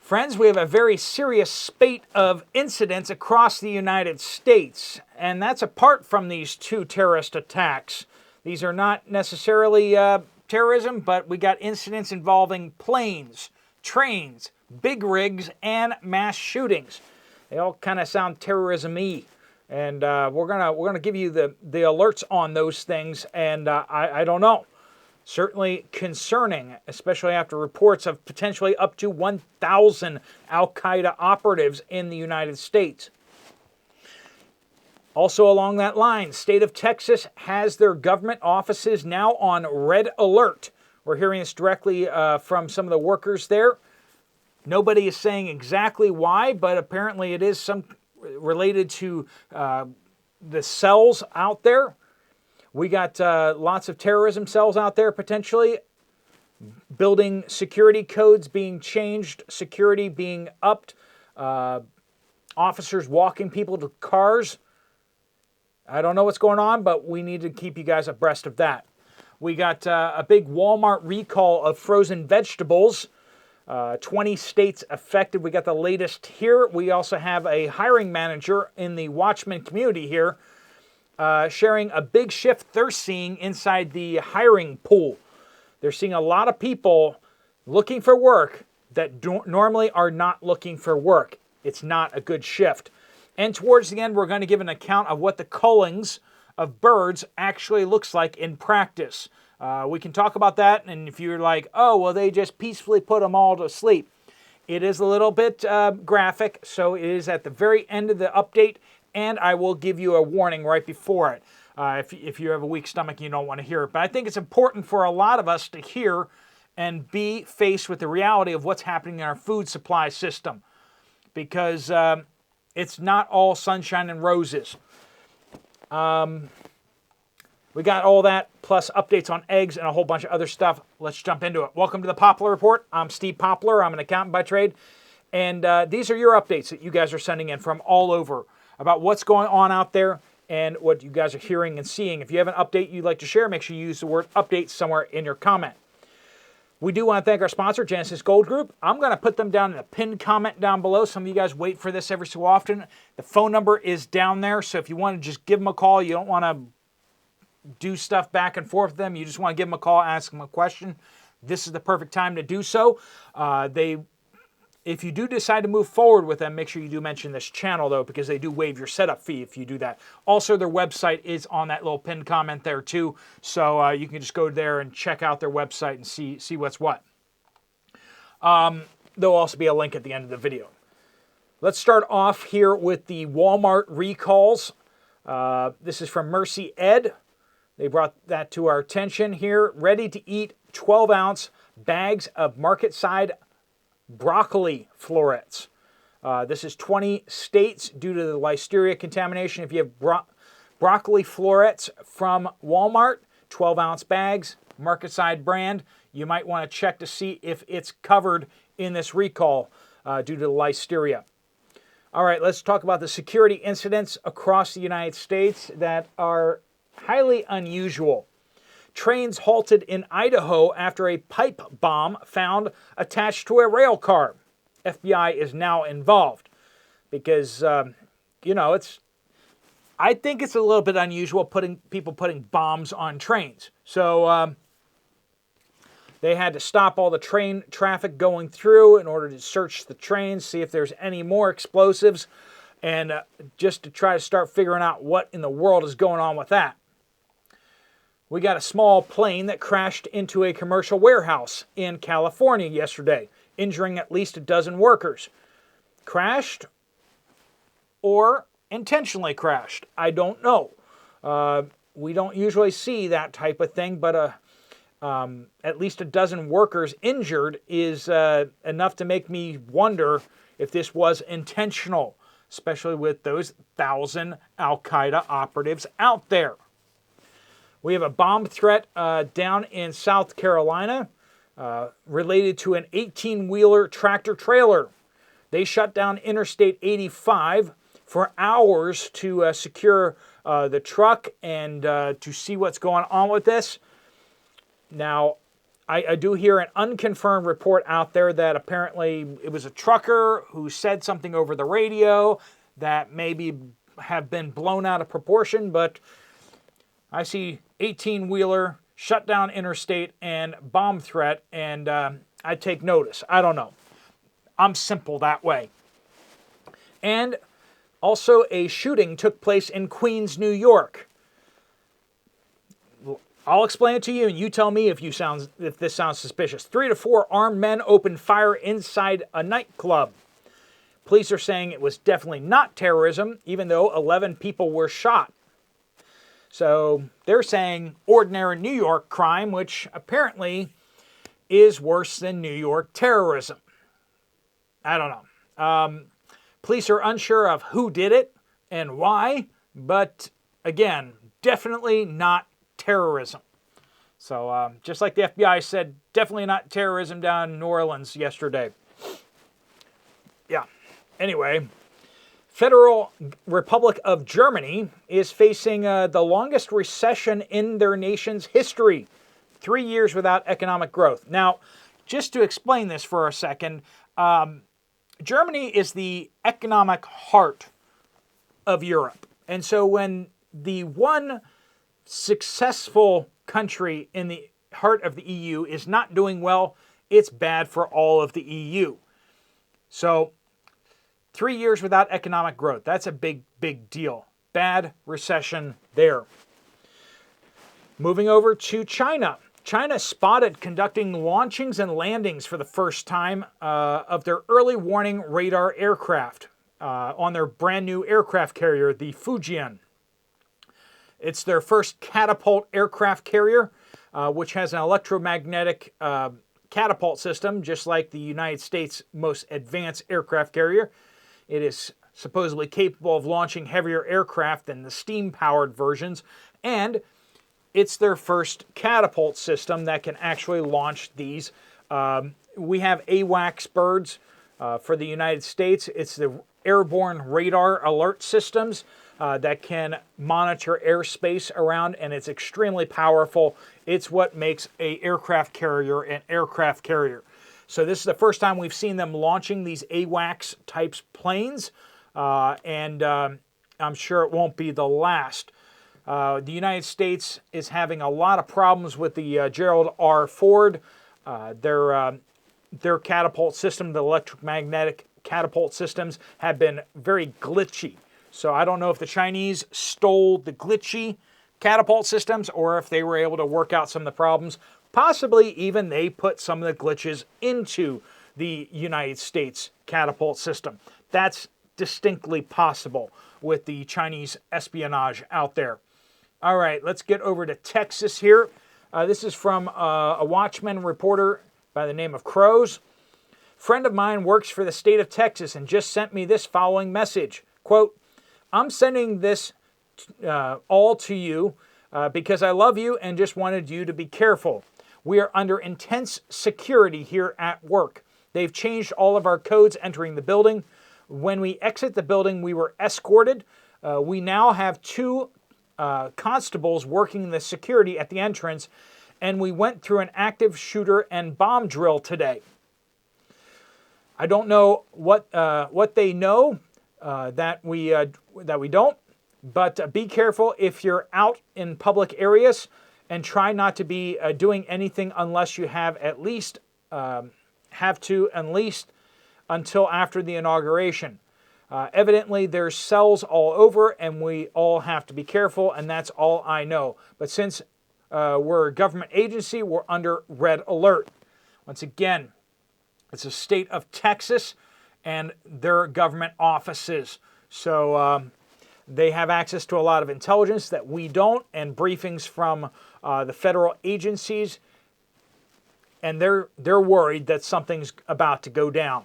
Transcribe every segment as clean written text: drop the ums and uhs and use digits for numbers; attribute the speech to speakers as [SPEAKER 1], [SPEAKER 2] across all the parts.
[SPEAKER 1] Friends, we have a very serious spate of incidents across the United States, and that's apart from these two terrorist attacks. These are not necessarily terrorism, but we got incidents involving planes, trains, big rigs, and mass shootings. They all kind of sound terrorism-y, and we're gonna give you the alerts on those things, and I don't know. Certainly concerning, especially after reports of potentially up to 1,000 Al-Qaeda operatives in the United States. Also along that line, state of Texas has their government offices now on red alert. We're hearing this directly from some of the workers there. Nobody is saying exactly why, but apparently it is some related to the cells out there. We got lots of terrorism cells out there potentially, building security codes being changed, security being upped, officers walking people to cars. I don't know what's going on, but we need to keep you guys abreast of that. We got a big Walmart recall of frozen vegetables, 20 states affected. We got the latest here. We also have a hiring manager in the Watchman community here sharing a big shift they're seeing inside the hiring pool. They're seeing a lot of people looking for work that normally are not looking for work. It's not a good shift. And towards the end, we're going to give an account of what the cullings of birds actually looks like in practice. We can talk about that, and if you're like, oh, well, they just peacefully put them all to sleep. It is a little bit graphic, so it is at the very end of the update, and I will give you a warning right before it if you have a weak stomach and you don't want to hear it. But I think it's important for a lot of us to hear and be faced with the reality of what's happening in our food supply system, because it's not all sunshine and roses. We got all that, plus updates on eggs and a whole bunch of other stuff. Let's jump into it. Welcome to the Poplar Report. I'm Steve Poplar. I'm an accountant by trade. And these are your updates that you guys are sending in from all over about what's going on out there and what you guys are hearing and seeing. If you have an update you'd like to share, make sure you use the word update somewhere in your comment. We do want to thank our sponsor, Genesis Gold Group. I'm going to put them down in a pinned comment down below. Some of you guys wait for this every so often. The phone number is down there, so if you want to just give them a call, you don't want to do stuff back and forth with them, you just want to give them a call, ask them a question, this is the perfect time to do so. If you do decide to move forward with them, make sure you do mention this channel, though, because they do waive your setup fee if you do that. Also, their website is on that little pinned comment there, too. So you can just go there and check out their website and see what's what. There'll also be a link at the end of the video. Let's start off here with the Walmart recalls. This is from Mercy Ed. They brought that to our attention here. Ready-to-eat 12-ounce bags of market-side broccoli florets. This is 20 states due to the listeria contamination. If you have broccoli florets from Walmart, 12-ounce bags, market-side brand, you might want to check to see if it's covered in this recall due to the listeria. All right, let's talk about the security incidents across the United States that are highly unusual. Trains halted in Idaho after a pipe bomb found attached to a rail car. FBI is now involved because, I think it's a little bit unusual people putting bombs on trains. So they had to stop all the train traffic going through in order to search the trains, see if there's any more explosives, and just to try to start figuring out what in the world is going on with that. We got a small plane that crashed into a commercial warehouse in California yesterday, injuring at least a dozen workers. Crashed or intentionally crashed? I don't know. We don't usually see that type of thing, but at least a dozen workers injured is enough to make me wonder if this was intentional, especially with those 1,000 Al-Qaeda operatives out there. We have a bomb threat down in South Carolina related to an 18-wheeler tractor trailer. They shut down Interstate 85 for hours to secure the truck and to see what's going on with this. Now, I do hear an unconfirmed report out there that apparently it was a trucker who said something over the radio that maybe have been blown out of proportion, but I see 18-wheeler, shut down interstate, and bomb threat, and I take notice. I don't know. I'm simple that way. And also a shooting took place in Queens, New York. I'll explain it to you, and you tell me if this sounds suspicious. 3 to 4 armed men opened fire inside a nightclub. Police are saying it was definitely not terrorism, even though 11 people were shot. So they're saying ordinary New York crime, which apparently is worse than New York terrorism. I don't know. Police are unsure of who did it and why, but again, definitely not terrorism. So just like the FBI said, definitely not terrorism down in New Orleans yesterday. Yeah. Anyway, Federal Republic of Germany is facing the longest recession in their nation's history. 3 years without economic growth. Now, just to explain this for a second, Germany is the economic heart of Europe. And so when the one successful country in the heart of the EU is not doing well, it's bad for all of the EU. So 3 years without economic growth, that's a big, big deal. Bad recession there. Moving over to China. China spotted conducting launchings and landings for the first time of their early warning radar aircraft on their brand new aircraft carrier, the Fujian. It's their first catapult aircraft carrier, which has an electromagnetic catapult system, just like the United States' most advanced aircraft carrier. It is supposedly capable of launching heavier aircraft than the steam-powered versions, and it's their first catapult system that can actually launch these. We have AWACS birds for the United States. It's the airborne radar alert systems that can monitor airspace around, and it's extremely powerful. It's what makes an aircraft carrier an aircraft carrier. So this is the first time we've seen them launching these AWACS types planes, and I'm sure it won't be the last. The United States is having a lot of problems with the Gerald R. Ford. Their catapult system, the electromagnetic catapult systems, have been very glitchy. So I don't know if the Chinese stole the glitchy catapult systems or if they were able to work out some of the problems. Possibly even they put some of the glitches into the United States catapult system. That's distinctly possible with the Chinese espionage out there. All right, let's get over to Texas here. This is from a Watchman reporter by the name of Crows. Friend of mine works for the state of Texas and just sent me this following message. Quote, I'm sending this all to you because I love you and just wanted you to be careful. We are under intense security here at work. They've changed all of our codes entering the building. When we exit the building, we were escorted. We now have 2 constables working the security at the entrance, and we went through an active shooter and bomb drill today. I don't know what they know that we don't, but be careful if you're out in public areas, and try not to be doing anything unless you have at least until after the inauguration. Evidently, there's cells all over, and we all have to be careful, and that's all I know. But since we're a government agency, we're under red alert. Once again, it's the state of Texas and their government offices. So they have access to a lot of intelligence that we don't, and briefings from the federal agencies, and they're worried that something's about to go down.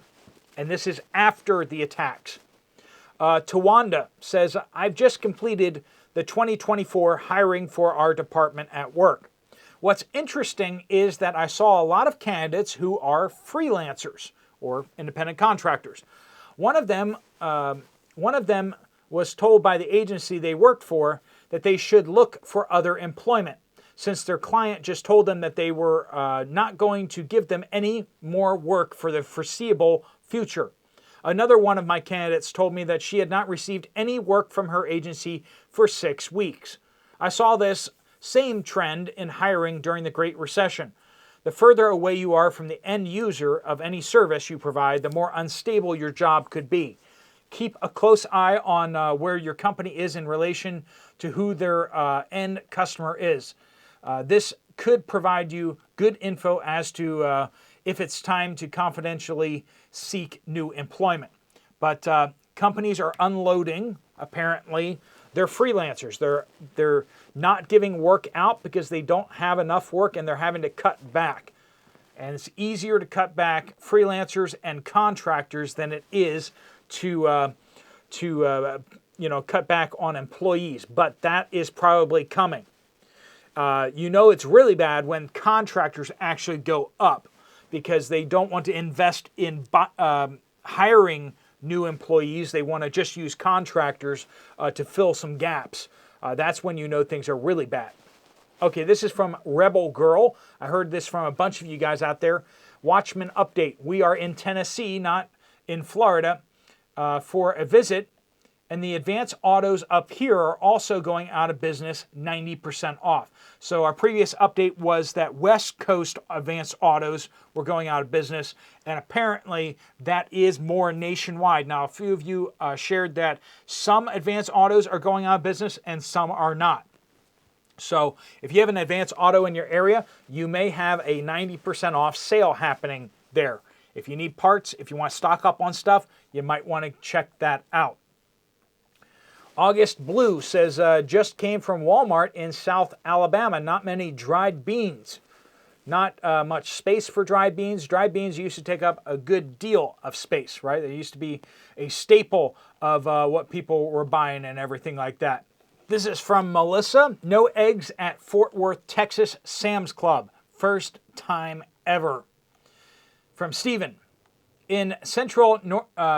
[SPEAKER 1] And this is after the attacks. Tawanda says, I've just completed the 2024 hiring for our department at work. What's interesting is that I saw a lot of candidates who are freelancers or independent contractors. One of them was told by the agency they worked for that they should look for other employment. since their client just told them that they were not going to give them any more work for the foreseeable future. Another one of my candidates told me that she had not received any work from her agency for 6 weeks. I saw this same trend in hiring during the Great Recession. The further away you are from the end user of any service you provide, the more unstable your job could be. Keep a close eye on where your company is in relation to who their end customer is. This could provide you good info as to if it's time to confidentially seek new employment. But companies are unloading, apparently, their freelancers. They're not giving work out because they don't have enough work and they're having to cut back. And it's easier to cut back freelancers and contractors than it is to cut back on employees. But that is probably coming. It's really bad when contractors actually go up because they don't want to invest in hiring new employees. They want to just use contractors to fill some gaps. That's when things are really bad. Okay, this is from Rebel Girl. I heard this from a bunch of you guys out there. Watchman update. We are in Tennessee, not in Florida, for a visit. And the Advance Autos up here are also going out of business 90% off. So our previous update was that West Coast Advance Autos were going out of business. And apparently that is more nationwide. Now, a few of you shared that some Advance Autos are going out of business and some are not. So if you have an Advance Auto in your area, you may have a 90% off sale happening there. If you need parts, if you want to stock up on stuff, you might want to check that out. August Blue says, just came from Walmart in South Alabama. Not many dried beans. Not much space for dried beans. Dried beans used to take up a good deal of space, right? They used to be a staple of what people were buying and everything like that. This is from Melissa. No eggs at Fort Worth, Texas Sam's Club. First time ever. From Stephen. In central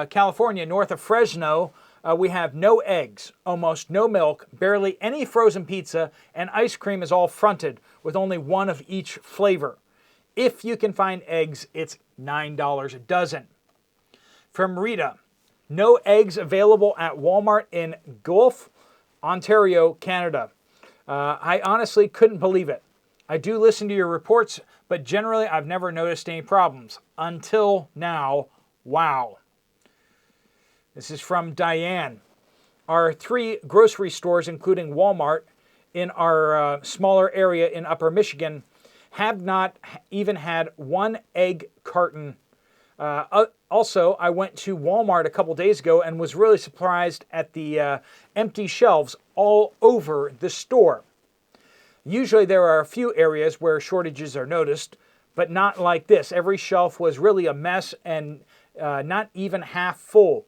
[SPEAKER 1] California, north of Fresno, we have no eggs, almost no milk, barely any frozen pizza, and ice cream is all fronted with only one of each flavor. If you can find eggs, it's $9 a dozen. From Rita, no eggs available at Walmart in Guelph, Ontario, Canada. I honestly couldn't believe it. I do listen to your reports, but generally I've never noticed any problems. Until now, wow. This is from Diane. Our 3 grocery stores, including Walmart, in our smaller area in Upper Michigan, have not even had one egg carton. Also, I went to Walmart a couple days ago and was really surprised at the empty shelves all over the store. Usually there are a few areas where shortages are noticed, but not like this. Every shelf was really a mess and not even half full.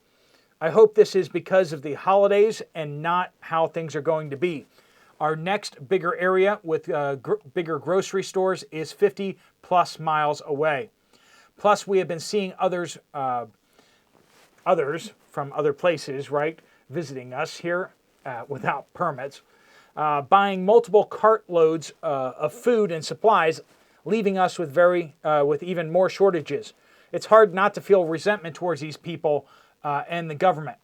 [SPEAKER 1] I hope this is because of the holidays and not how things are going to be. Our next bigger area with bigger grocery stores is 50 plus miles away. Plus, we have been seeing others from other places, right, visiting us here without permits, buying multiple cartloads of food and supplies, leaving us with even more shortages. It's hard not to feel resentment towards these people and the government.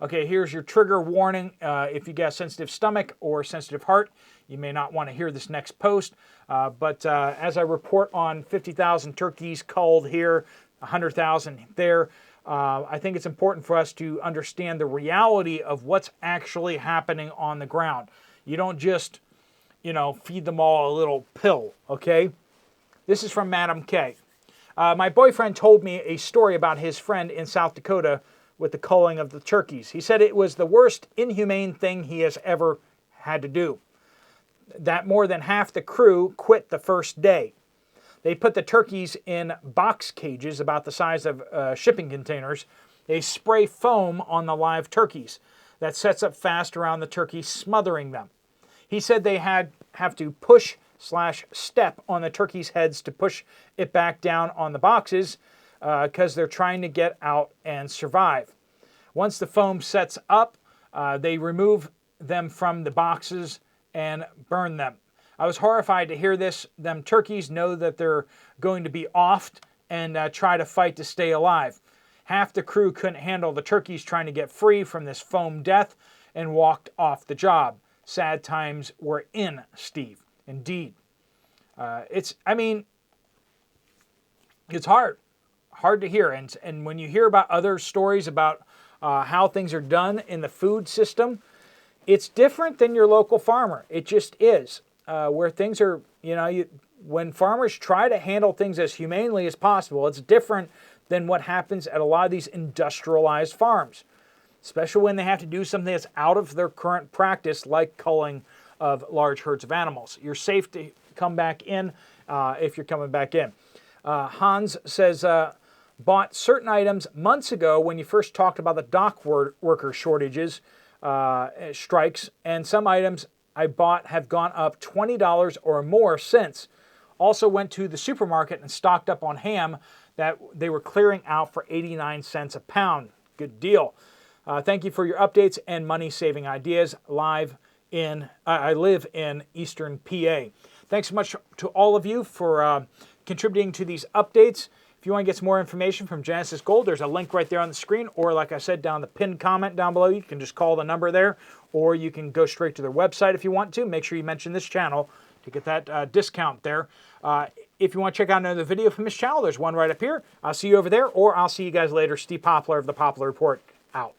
[SPEAKER 1] Okay, here's your trigger warning. If you got a sensitive stomach or sensitive heart, you may not want to hear this next post. But as I report on 50,000 turkeys culled here, 100,000 there, I think it's important for us to understand the reality of what's actually happening on the ground. You don't just, feed them all a little pill, okay? This is from Madam K. My boyfriend told me a story about his friend in South Dakota with the culling of the turkeys. He said it was the worst inhumane thing he has ever had to do. That more than half the crew quit the first day. They put the turkeys in box cages about the size of shipping containers. They spray foam on the live turkeys that sets up fast around the turkeys, smothering them. He said they have to push/step on the turkeys' heads to push it back down on the boxes because they're trying to get out and survive. Once the foam sets up, they remove them from the boxes and burn them. I was horrified to hear this. Them turkeys know that they're going to be offed and try to fight to stay alive. Half the crew couldn't handle the turkeys trying to get free from this foam death and walked off the job. Sad times we're in, Steve. Indeed. It's hard to hear. And when you hear about other stories about how things are done in the food system, it's different than your local farmer. It just is. Where things are, when farmers try to handle things as humanely as possible, it's different than what happens at a lot of these industrialized farms, especially when they have to do something that's out of their current practice, like culling of large herds of animals. You're safe to come back in if you're coming back in. Hans says, bought certain items months ago when you first talked about the dock worker shortages, strikes, and some items I bought have gone up $20 or more since. Also went to the supermarket and stocked up on ham that they were clearing out for 89 cents a pound. Good deal. Thank you for your updates and money-saving ideas. I live in Eastern PA. Thanks so much to all of you for contributing to these updates. If you want to get some more information from Genesis Gold, there's a link right there on the screen, or like I said, down the pinned comment down below. You can just call the number there, or you can go straight to their website if you want to. Make sure you mention this channel to get that discount there. If you want to check out another video from this channel, there's one right up here. I'll see you over there, or I'll see you guys later. Steve Poplar of the Poplar Report, out.